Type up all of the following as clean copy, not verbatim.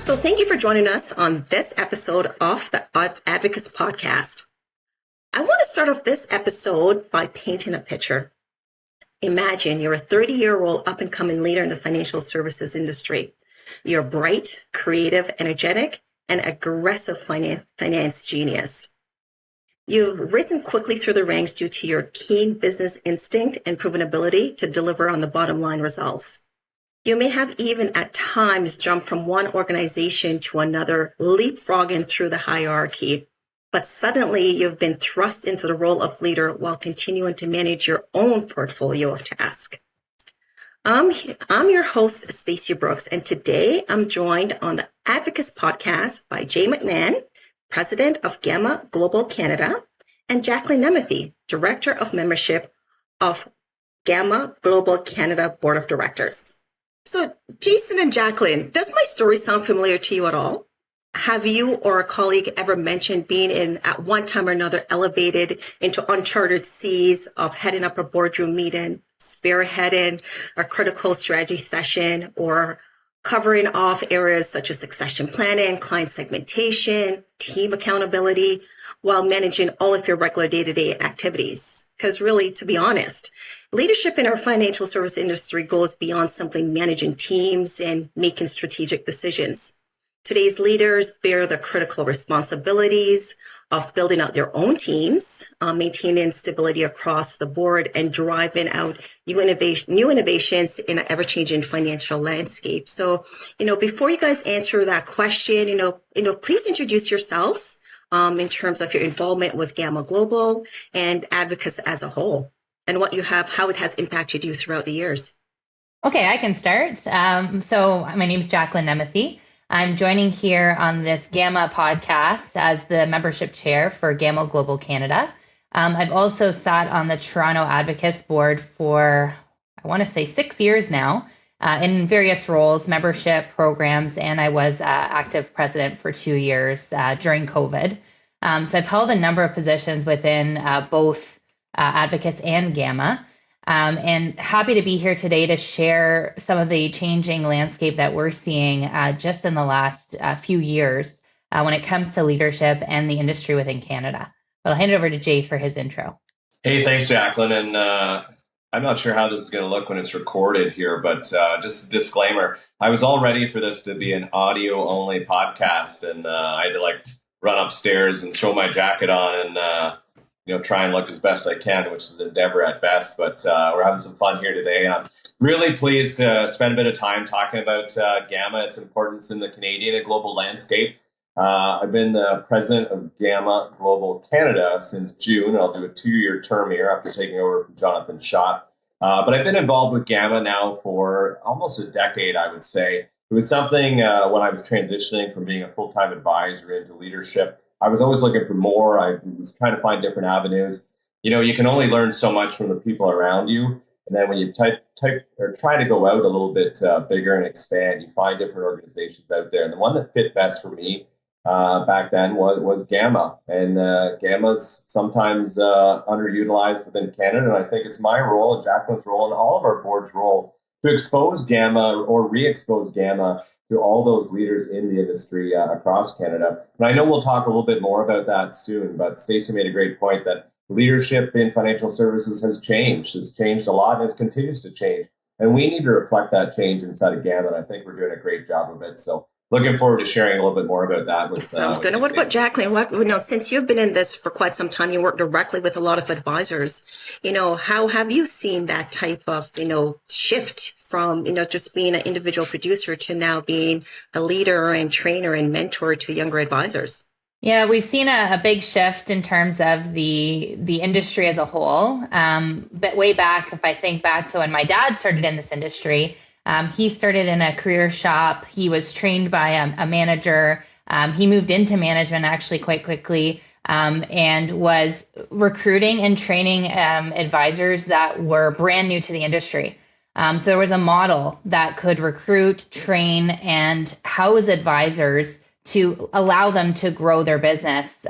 So thank you for joining us on this episode of the Advocis podcast. I want to start off this episode by painting a picture. Imagine you're a 30-year-old up-and-coming leader in the financial services industry. You're bright, creative, energetic, and aggressive finance genius. You've risen quickly through the ranks due to your keen business instinct and proven ability to deliver on the bottom line results. You may have even at times jumped from one organization to another, leapfrogging through the hierarchy. But suddenly you've been thrust into the role of leader while continuing to manage your own portfolio of tasks. I'm your host, Stacey Brooks, and today I'm joined on the Advocis podcast by Jay McMahon, President of GAMA Global Canada, and Jacqueline Nemeth, Director of Membership of GAMA Global Canada Board of Directors. So, Jason and Jacqueline, does my story sound familiar to you at all? Have you or a colleague ever mentioned being at one time or another elevated into uncharted seas of heading up a boardroom meeting, spearheading a critical strategy session, or covering off areas such as succession planning, client segmentation, team accountability, while managing all of your regular day-to-day activities? Because really, to be honest, leadership in our financial service industry goes beyond simply managing teams and making strategic decisions. Today's leaders bear the critical responsibilities of building out their own teams, maintaining stability across the board, and driving out new innovations in an ever-changing financial landscape. So, before you guys answer that question, please introduce yourselves in terms of your involvement with GAMA Global and Advocis as a whole, and how it has impacted you throughout the years. Okay, I can start. So my name is Jacqueline Nemeth. I'm joining here on this GAMA podcast as the membership chair for GAMA Global Canada. I've also sat on the Toronto Advocis board for, I want to say 6 years now, in various roles, membership programs, and I was active president for 2 years during COVID. So I've held a number of positions within both Advocis and GAMA. And happy to be here today to share some of the changing landscape that we're seeing just in the last few years when it comes to leadership and the industry within Canada. But I'll hand it over to Jay for his intro. Hey, thanks, Jacqueline. And I'm not sure how this is going to look when it's recorded here, but just a disclaimer. I was all ready for this to be an audio-only podcast, and I had to run upstairs and throw my jacket on and try and look as best I can, which is an endeavor at best. But we're having some fun here today. And I'm really pleased to spend a bit of time talking about GAMA, its importance in the Canadian and global landscape. I've been the president of GAMA Global Canada since June. I'll do a 2-year term here after taking over from Jonathan Schott. But I've been involved with GAMA now for almost a decade, I would say. It was something when I was transitioning from being a full-time advisor into leadership. I was always looking for more. I was trying to find different avenues. You can only learn so much from the people around you. And then when you try to go out a little bit bigger and expand, you find different organizations out there. And the one that fit best for me back then was GAMA. And GAMA's sometimes underutilized within Canada. And I think it's my role and Jacqueline's role and all of our board's role to expose GAMA or re-expose GAMA to all those leaders in the industry across Canada. And I know we'll talk a little bit more about that soon, but Stacey made a great point that leadership in financial services has changed. It's changed a lot and it continues to change. And we need to reflect that change inside of GAMA, and I think we're doing a great job of it. So looking forward to sharing a little bit more about that. Sounds good. And what about Jacqueline? Since you've been in this for quite some time, you work directly with a lot of advisors. How have you seen that type of, shift from, just being an individual producer to now being a leader and trainer and mentor to younger advisors? Yeah, we've seen a big shift in terms of the industry as a whole. But way back, if I think back to when my dad started in this industry, he started in a career shop. He was trained by a manager. He moved into management actually quite quickly and was recruiting and training advisors that were brand new to the industry. So there was a model that could recruit, train, and house advisors to allow them to grow their business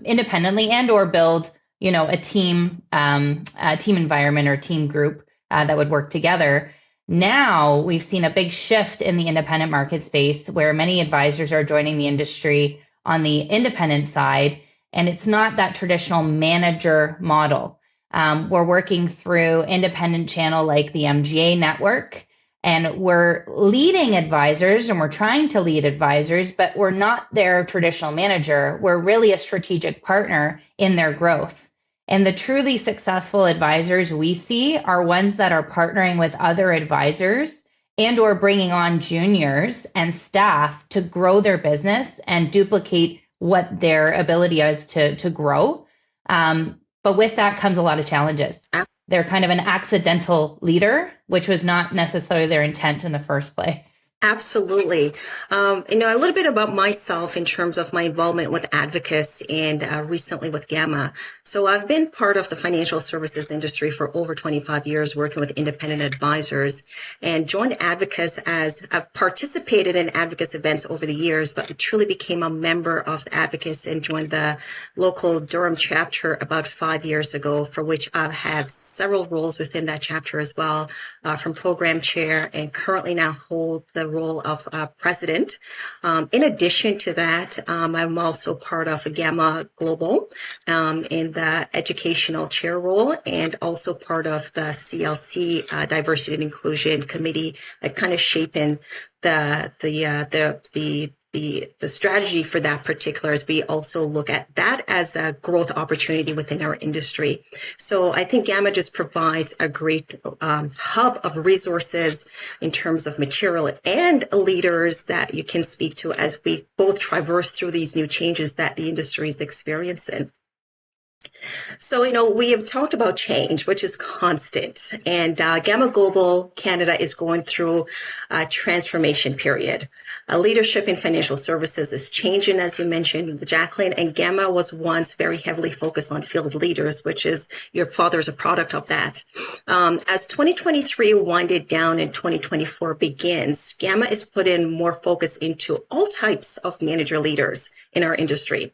independently and or build, a team environment or team group that would work together. Now we've seen a big shift in the independent market space where many advisors are joining the industry on the independent side, and it's not that traditional manager model. We're working through independent channel like the MGA network, and we're leading advisors and we're trying to lead advisors, but we're not their traditional manager. We're really a strategic partner in their growth. And the truly successful advisors we see are ones that are partnering with other advisors and or bringing on juniors and staff to grow their business and duplicate what their ability is to grow. But with that comes a lot of challenges. They're kind of an accidental leader, which was not necessarily their intent in the first place. Absolutely. A little bit about myself in terms of my involvement with Advocis and recently with GAMA. So I've been part of the financial services industry for over 25 years, working with independent advisors, and joined Advocis as I've participated in Advocis events over the years, but truly became a member of Advocis and joined the local Durham chapter about 5 years ago, for which I've had several roles within that chapter as well, from program chair, and currently now hold the role of president. In addition to that, I'm also part of GAMA Global in the educational chair role, and also part of the CLC Diversity and Inclusion Committee that kind of shaping the strategy for that particular, as we also look at that as a growth opportunity within our industry. So I think GAMA just provides a great hub of resources in terms of material and leaders that you can speak to as we both traverse through these new changes that the industry is experiencing. So, we have talked about change, which is constant, and GAMA Global Canada is going through a transformation period. Leadership in financial services is changing, as you mentioned, Jacqueline, and GAMA was once very heavily focused on field leaders, which is your father's a product of that. As 2023 winded down and 2024 begins, GAMA is putting more focus into all types of manager leaders in our industry.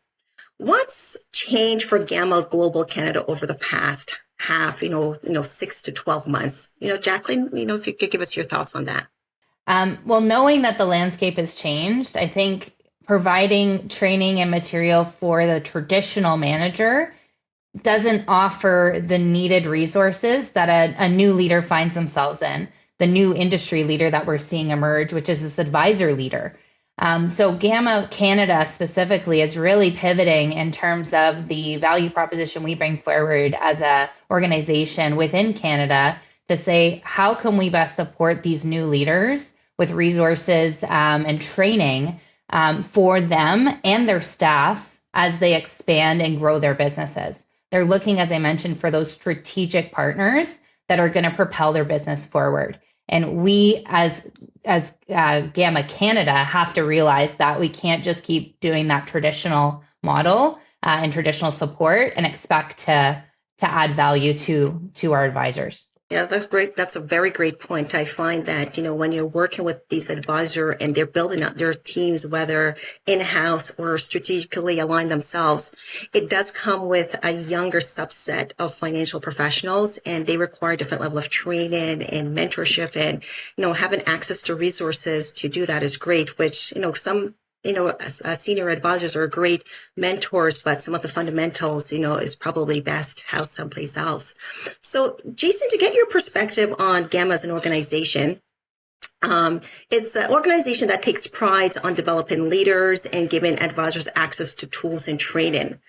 What's changed for GAMA Global Canada over the past 6 to 12 months? Jacqueline, if you could give us your thoughts on that. Well, knowing that the landscape has changed, I think providing training and material for the traditional manager doesn't offer the needed resources that a new leader finds themselves in, the new industry leader that we're seeing emerge, which is this advisor leader. So GAMA Canada specifically is really pivoting in terms of the value proposition we bring forward as a organization within Canada to say, how can we best support these new leaders with resources and training for them and their staff as they expand and grow their businesses. They're looking, as I mentioned, for those strategic partners that are going to propel their business forward. And we, as GAMA Canada, have to realize that we can't just keep doing that traditional model and traditional support and expect to add value to our advisors. Yeah, that's great. That's a very great point. I find that, when you're working with these advisors and they're building up their teams, whether in-house or strategically aligned themselves, it does come with a younger subset of financial professionals, and they require a different level of training and mentorship, and, having access to resources to do that is great, which, some senior advisors are great mentors, but some of the fundamentals, is probably best housed someplace else. So, Jason, to get your perspective on GAMA as an organization, it's an organization that takes pride on developing leaders and giving advisors access to tools and training.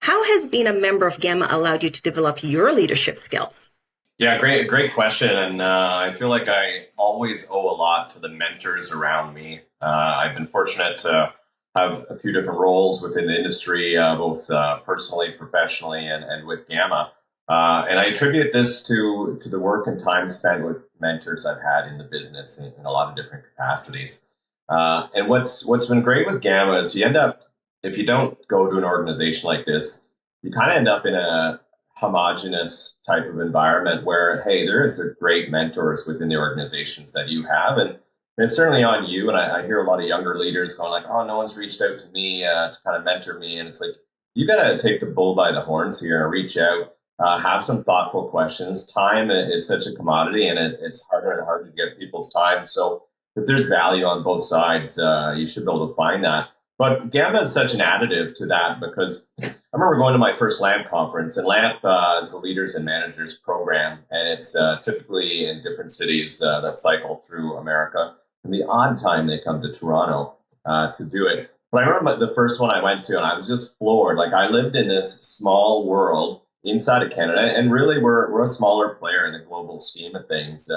How has being a member of GAMA allowed you to develop your leadership skills? Yeah, great question. And I feel like I always owe a lot to the mentors around me. I've been fortunate to have a few different roles within the industry, both personally, professionally, and with GAMA. And I attribute this to the work and time spent with mentors I've had in the business in a lot of different capacities. And what's been great with GAMA is you end up, if you don't go to an organization like this, you kind of end up in a homogenous type of environment where, hey, there is a great mentors within the organizations that you have. And it's certainly on you. And I hear a lot of younger leaders going like, oh, no one's reached out to me to kind of mentor me. And it's like, you got to take the bull by the horns here and reach out have some thoughtful questions. Time is such a commodity, and it's harder and harder to get people's time. So if there's value on both sides, you should be able to find that. But GAMA is such an additive to that because I remember going to my first LAMP conference, and LAMP is the Leaders and Managers program, and it's typically in different cities that cycle through America. And the odd time they come to Toronto to do it. But I remember the first one I went to, and I was just floored. Like, I lived in this small world inside of Canada, and really we're a smaller player in the global scheme of things,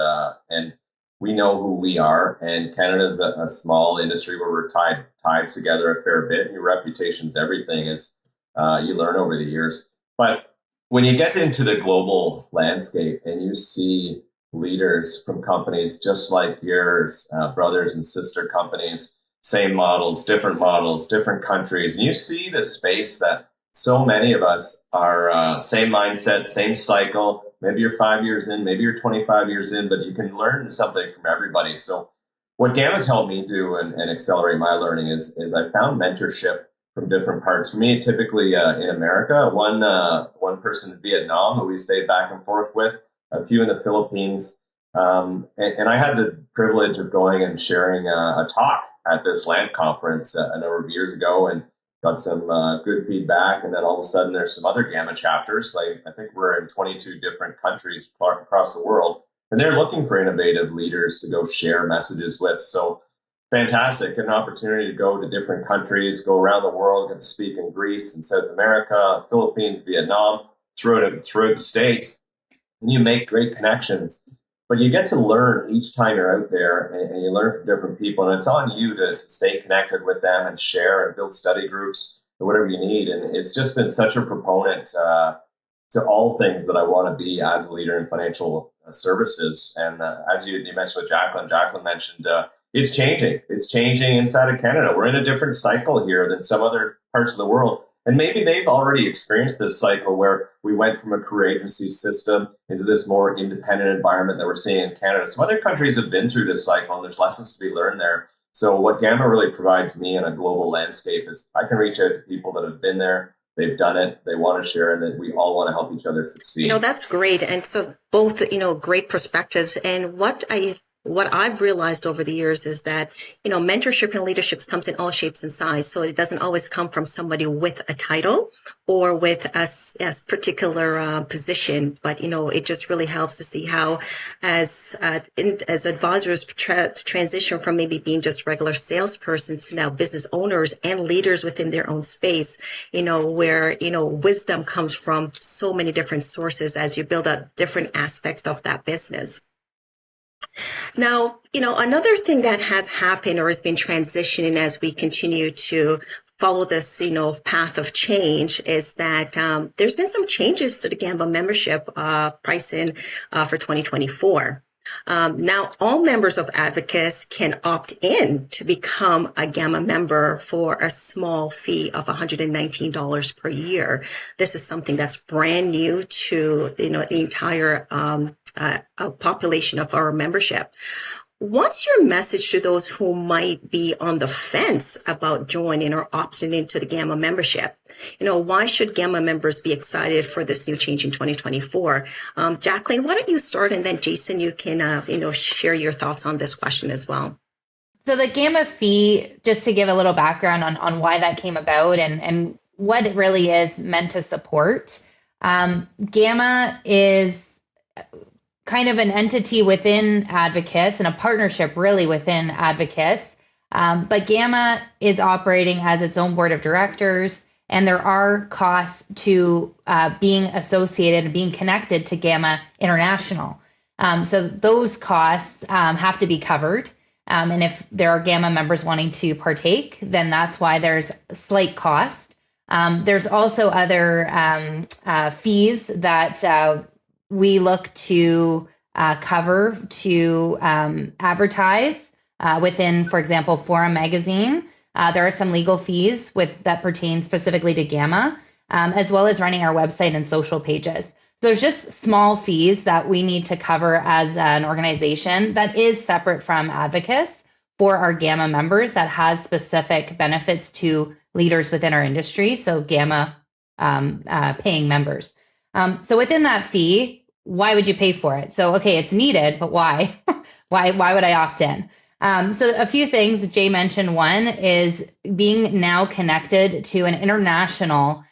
and we know who we are. And Canada's a small industry where we're tied together a fair bit. Your reputation's everything, as you learn over the years. But when you get into the global landscape and you see leaders from companies just like yours, brothers and sister companies, same models, different countries, and you see the space that so many of us are same mindset, same cycle. Maybe you're 5 years in, maybe you're 25 years in, but you can learn something from everybody. So what GAMA's helped me do and accelerate my learning is I found mentorship from different parts. For me, typically in America, one person in Vietnam who we stayed back and forth with, a few in the Philippines. And I had the privilege of going and sharing a talk at this LAMP conference a number of years ago, and got some good feedback. And then all of a sudden there's some other GAMA chapters. Like, I think we're in 22 different countries across the world, and they're looking for innovative leaders to go share messages with. So fantastic, an opportunity to go to different countries, go around the world, and speak in Greece and South America, Philippines, Vietnam, throughout the States. And you make great connections. But you get to learn each time you're out there, and you learn from different people. And it's on you to stay connected with them and share and build study groups or whatever you need. And it's just been such a proponent to all things that I want to be as a leader in financial services. And as you mentioned with Jacqueline mentioned, it's changing. It's changing inside of Canada. We're in a different cycle here than some other parts of the world. And maybe they've already experienced this cycle where we went from a career agency system into this more independent environment that we're seeing in Canada. Some other countries have been through this cycle, and there's lessons to be learned there. So what GAMA really provides me in a global landscape is I can reach out to people that have been there, they've done it, they want to share, and that we all want to help each other succeed. That's great. And so both, great perspectives. And what I've realized over the years is that, mentorship and leadership comes in all shapes and sizes. So it doesn't always come from somebody with a title or with a particular position, but, it just really helps to see how as advisors transition from maybe being just regular salespersons to now business owners and leaders within their own space, where, wisdom comes from so many different sources as you build up different aspects of that business. Now, another thing that has happened or has been transitioning as we continue to follow this, path of change is that there's been some changes to the GAMA membership pricing for 2024. Now, all members of Advocis can opt in to become a GAMA member for a small fee of $119 per year. This is something that's brand new to the entire population of our membership. What's your message to those who might be on the fence about joining or opting into the GAMA membership? Why should GAMA members be excited for this new change in 2024? Jacqueline, why don't you start, and then Jason, you can, share your thoughts on this question as well. So the GAMA fee, just to give a little background on why that came about and what it really is meant to support. GAMA is kind of an entity within Advocis and a partnership really within Advocis. But GAMA is operating as its own board of directors, and there are costs to being associated and being connected to GAMA International. So those costs have to be covered. And if there are GAMA members wanting to partake, then that's why there's slight cost. There's also other fees that we look to cover to advertise within, for example, Forum Magazine. There are some legal fees that pertain specifically to GAMA, as well as running our website and social pages. So there's just small fees that we need to cover as an organization that is separate from Advocis for our GAMA members that has specific benefits to leaders within our industry. So GAMA paying members. So within that fee, why would you pay for it? So, okay, it's needed, but why? Why would I opt in? So a few things Jay mentioned. One is being now connected to an international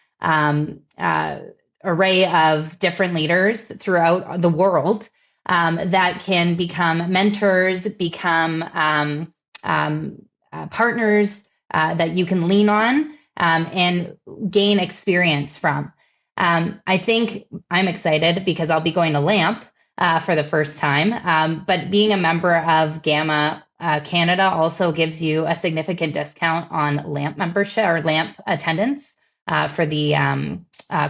array of different leaders throughout the world that can become mentors, become partners that you can lean on and gain experience from. I think I'm excited because I'll be going to LAMP for the first time. But being a member of GAMA Canada also gives you a significant discount on LAMP membership or LAMP attendance for the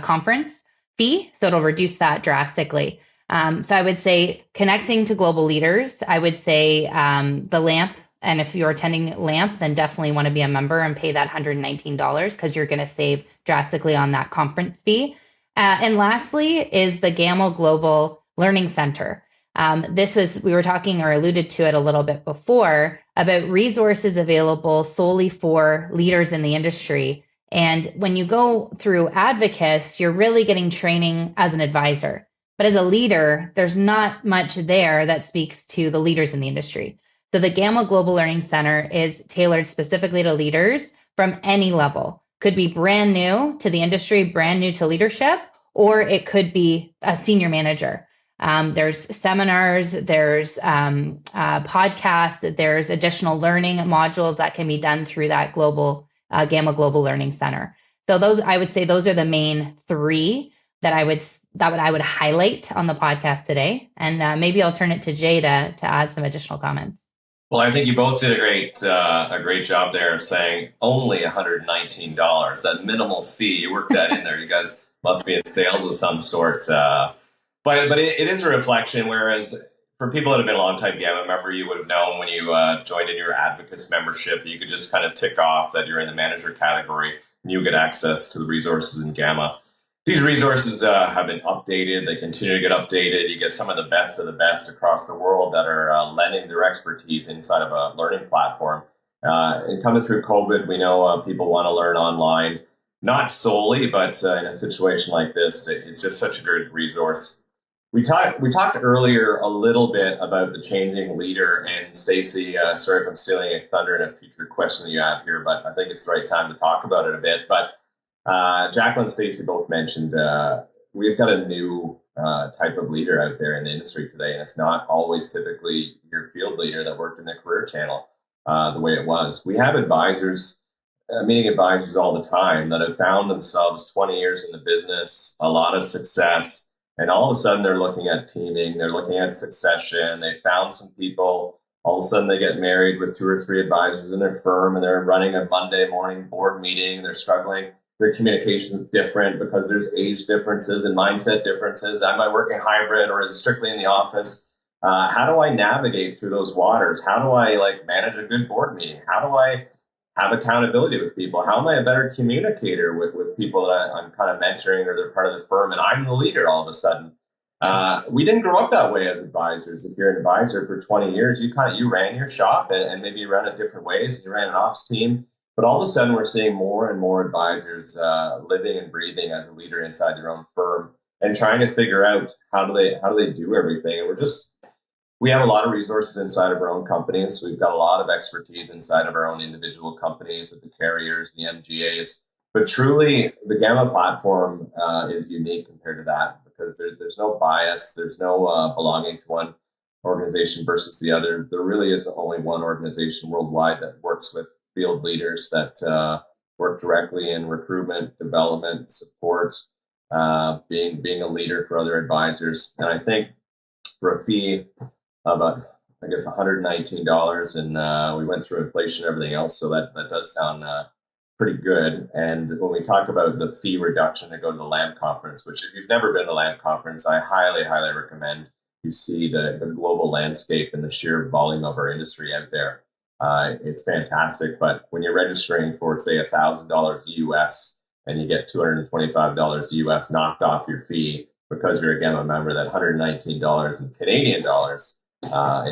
conference fee. So it'll reduce that drastically. So I would say connecting to global leaders, I would say the LAMP. And if you're attending LAMP, then definitely want to be a member and pay that $119 because you're going to save drastically on that conference fee. And lastly is the GAMA Global Learning Center. We were talking or alluded to it a little bit before about resources available solely for leaders in the industry. And when you go through Advocis, you're really getting training as an advisor. But as a leader, there's not much there that speaks to the leaders in the industry. So the GAMA Global Learning Center is tailored specifically to leaders from any level. Could be brand new to the industry, brand new to leadership, or it could be a senior manager. There's seminars, there's podcasts, there's additional learning modules that can be done through that GAMA Global Learning Center. So I would say those are the main three that I would highlight on the podcast today. And maybe I'll turn it to Jay to add some additional comments. Well, I think you both did a great job there saying only $119, that minimal fee. You worked that in there. You guys must be in sales of some sort. But it is a reflection, whereas for people that have been a long time GAMA member, you would have known when you joined in your Advocis membership, you could just kind of tick off that you're in the manager category and you get access to the resources in GAMA. These resources have been updated. They continue to get updated. You get some of the best across the world that are lending their expertise inside of a learning platform. And coming through COVID, we know people want to learn online, not solely, but in a situation like this, it's just such a good resource. We talked earlier a little bit about the changing leader, and Stacey, sorry if I'm stealing a thunder in a future question that you have here, but I think it's the right time to talk about it a bit. But Jacqueline and Stacey both mentioned we've got a new type of leader out there in the industry today, and it's not always typically your field leader that worked in the career channel the way it was. We have advisors, meeting advisors all the time that have found themselves 20 years in the business, a lot of success, and all of a sudden they're looking at teaming, they're looking at succession, they found some people, all of a sudden they get married with 2 or 3 advisors in their firm and they're running a Monday morning board meeting, they're struggling. Their communication is different because there's age differences and mindset differences. Am I working hybrid or is it strictly in the office? How do I navigate through those waters? How do I manage a good board meeting? How do I have accountability with people? How am I a better communicator with people that I'm kind of mentoring or they're part of the firm and I'm the leader all of a sudden? We didn't grow up that way as advisors. If you're an advisor for 20 years, you ran your shop and maybe you ran it different ways. You ran an ops team. But all of a sudden, we're seeing more and more advisors living and breathing as a leader inside their own firm and trying to figure out how do they do everything. And we have a lot of resources inside of our own companies. So we've got a lot of expertise inside of our own individual companies, the carriers, the MGAs. But truly, the GAMA platform is unique compared to that because there's no bias, there's no belonging to one organization versus the other. There really is only one organization worldwide that works with field leaders that work directly in recruitment, development, support, being a leader for other advisors. And I think for a fee of $119, and we went through inflation and everything else, so that does sound pretty good. And when we talk about the fee reduction to go to the LAMP conference, which if you've never been to the LAMP conference, I highly, highly recommend you see the global landscape and the sheer volume of our industry out there. It's fantastic, but when you're registering for, say, $1,000 US and you get $225 US knocked off your fee because you're a GAMA member, that $119 in Canadian dollars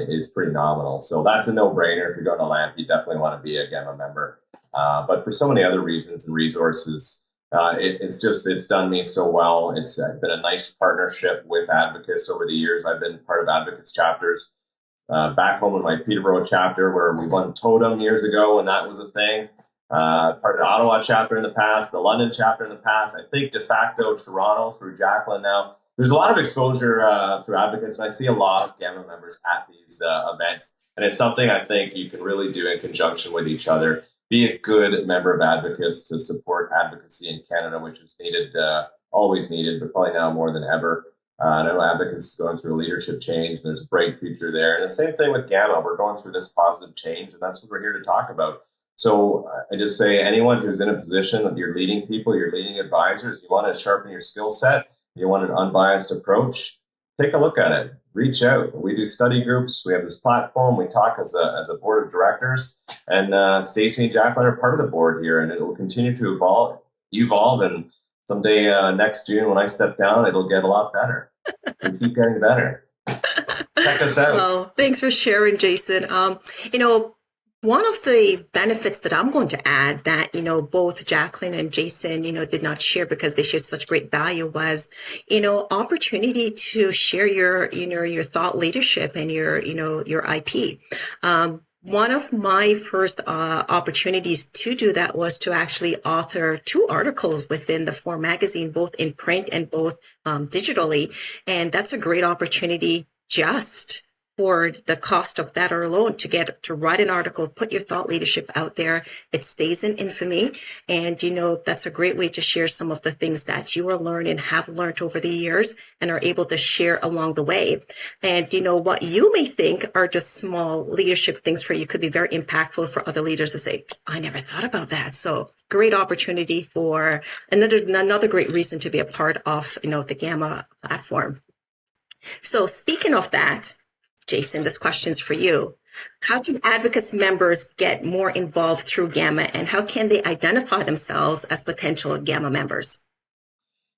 is pretty nominal. So that's a no-brainer. If you're going to LAMP, you definitely want to be a GAMA member. But for so many other reasons and resources, It's done me so well. It's been a nice partnership with Advocis over the years. I've been part of Advocis chapters back home in my Peterborough chapter, where we won Totem years ago, and that was a thing. Part of the Ottawa chapter in the past, the London chapter in the past. I think de facto Toronto through Jacqueline now. There's a lot of exposure through Advocis, and I see a lot of GAMA members at these events. And it's something I think you can really do in conjunction with each other. Be a good member of Advocis to support advocacy in Canada, which is needed, always needed, but probably now more than ever. I know Advocis is going through a leadership change. There's a bright future there. And the same thing with GAMA. We're going through this positive change, and that's what we're here to talk about. So I just say anyone who's in a position that you're leading people, you're leading advisors, you want to sharpen your skill set, you want an unbiased approach, take a look at it. Reach out. We do study groups. We have this platform. We talk as a board of directors. And Stacey and Jacqueline are part of the board here, and it will continue to evolve. And someday next June, when I step down, it'll get a lot better. We keep getting better. Check us out. Well, thanks for sharing, Jason. One of the benefits that I'm going to add that, both Jacqueline and Jason, did not share because they shared such great value was, opportunity to share your thought leadership and your IP. One of my first opportunities to do that was to actually author 2 articles within the Four magazine, both in print and both digitally. And that's a great opportunity just for the cost of that alone to get to write an article, put your thought leadership out there. It stays in infamy. And, that's a great way to share some of the things that you will learn and have learned over the years and are able to share along the way. And, what you may think are just small leadership things for you could be very impactful for other leaders to say, I never thought about that. So great opportunity for another great reason to be a part of, the GAMA platform. So speaking of that, Jason, this question's for you. How can Advocis members get more involved through GAMA, and how can they identify themselves as potential GAMA members?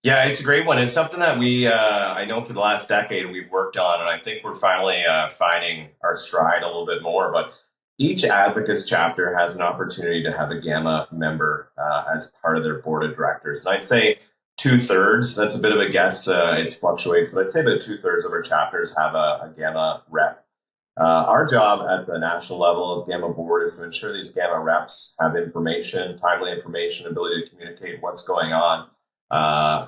Yeah, it's a great one. It's something that I know for the last decade we've worked on, and I think we're finally finding our stride a little bit more. But each Advocis chapter has an opportunity to have a GAMA member as part of their board of directors. And I'd say 2/3, that's a bit of a guess, it fluctuates, but I'd say about 2/3 of our chapters have a GAMA rep. Our job at the national level of GAMA board is to ensure these GAMA reps have information, timely information, ability to communicate what's going on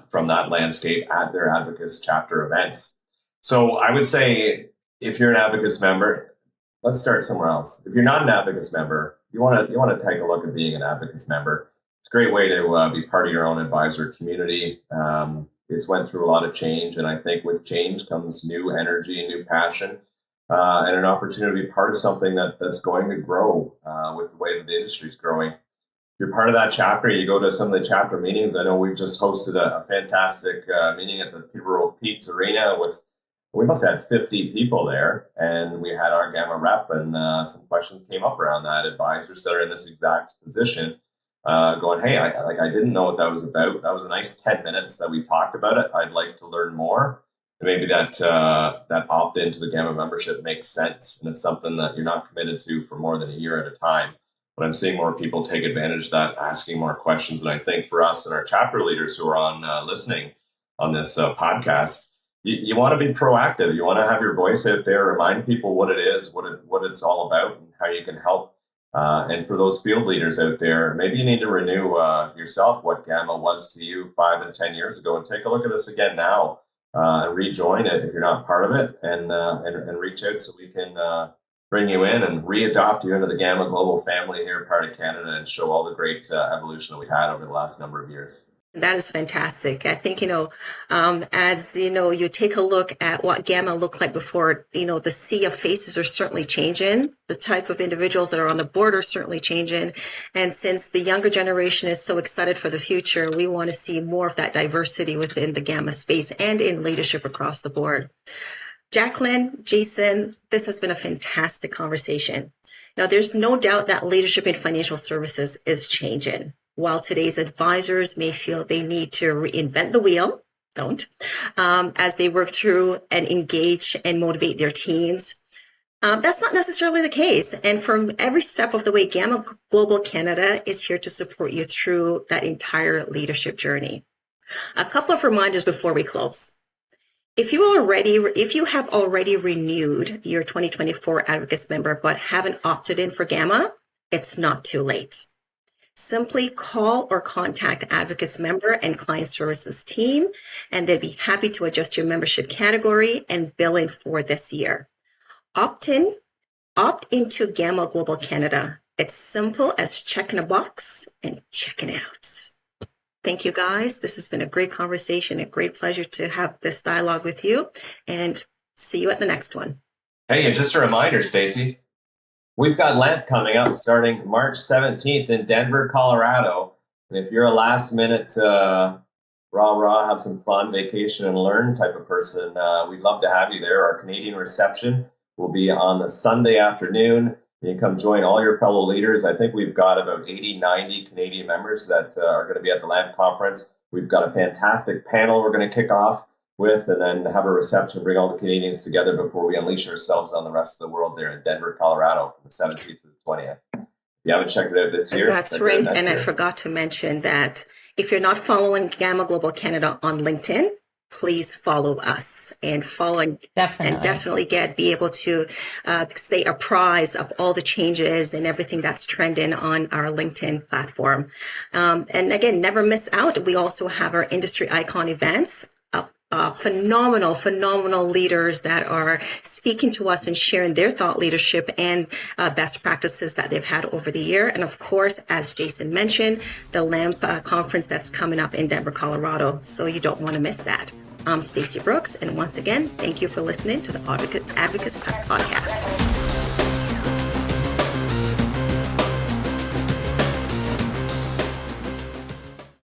from that landscape at their Advocis chapter events. So I would say if you're an Advocis member, let's start somewhere else. If you're not an Advocis member, you want to take a look at being an Advocis member. It's a great way to be part of your own advisor community. It's went through a lot of change, and I think with change comes new energy and new passion, and an opportunity to be part of something that's going to grow with the way that the industry is growing. If you're part of that chapter, you go to some of the chapter meetings. I know we've just hosted a fantastic meeting at the Peterborough Pete's Arena we must have 50 people there, and we had our GAMA rep, and some questions came up around that. Advisors that are in this exact position going, hey, I didn't know what that was about. That was a nice 10 minutes that we talked about it. I'd like to learn more. And maybe that opt-in to the GAMA membership makes sense, and it's something that you're not committed to for more than a year at a time. But I'm seeing more people take advantage of that, asking more questions. And I think for us and our chapter leaders who are on listening on this podcast, you want to be proactive. You want to have your voice out there, remind people what it is, what it's all about, and how you can help. And for those field leaders out there, maybe you need to renew yourself what GAMA was to you 5 and 10 years ago, and take a look at this again now and rejoin it if you're not part of it, and reach out so we can bring you in and re-adopt you into the GAMA Global family here, part of Canada, and show all the great evolution that we've had over the last number of years. That is fantastic. I think, as, you take a look at what GAMA looked like before, the sea of faces are certainly changing. The type of individuals that are on the board are certainly changing. And since the younger generation is so excited for the future, we want to see more of that diversity within the GAMA space and in leadership across the board. Jacqueline, Jason, this has been a fantastic conversation. Now, there's no doubt that leadership in financial services is changing. While today's advisors may feel they need to reinvent the wheel, don't, as they work through and engage and motivate their teams, That's not necessarily the case. And from every step of the way, GAMA Global Canada is here to support you through that entire leadership journey. A couple of reminders before we close. If you have already renewed your 2024 Advocis member but haven't opted in for GAMA, it's not too late. Simply call or contact Advocis member and client services team, and they'd be happy to adjust your membership category and billing for this year. Opt into GAMA Global Canada. It's simple as checking a box and checking out. Thank you, guys. This has been a great conversation, a great pleasure to have this dialogue with you, and see you at the next one. Hey, and just a reminder, Stacey, we've got LAMP coming up starting March 17th in Denver, Colorado. And if you're a last minute rah, have some fun, vacation and learn type of person, we'd love to have you there. Our Canadian reception will be on the Sunday afternoon. You can come join all your fellow leaders. I think we've got about 80, 90 Canadian members that are going to be at the LAMP conference. We've got a fantastic panel we're going to kick off with, and then have a reception, bring all the Canadians together before we unleash ourselves on the rest of the world there in Denver, Colorado, from the 17th to the 20th. If you haven't checked it out this year. That's right. And I forgot to mention that if you're not following GAMA Global Canada on LinkedIn, please follow us and definitely be able to stay apprised of all the changes and everything that's trending on our LinkedIn platform. And again, never miss out. We also have our industry icon events. Phenomenal leaders that are speaking to us and sharing their thought leadership and best practices that they've had over the year. And of course, as Jason mentioned, the LAMP conference that's coming up in Denver, Colorado. So you don't want to miss that. I'm Stacey Brooks. And once again, thank you for listening to the Advocis podcast.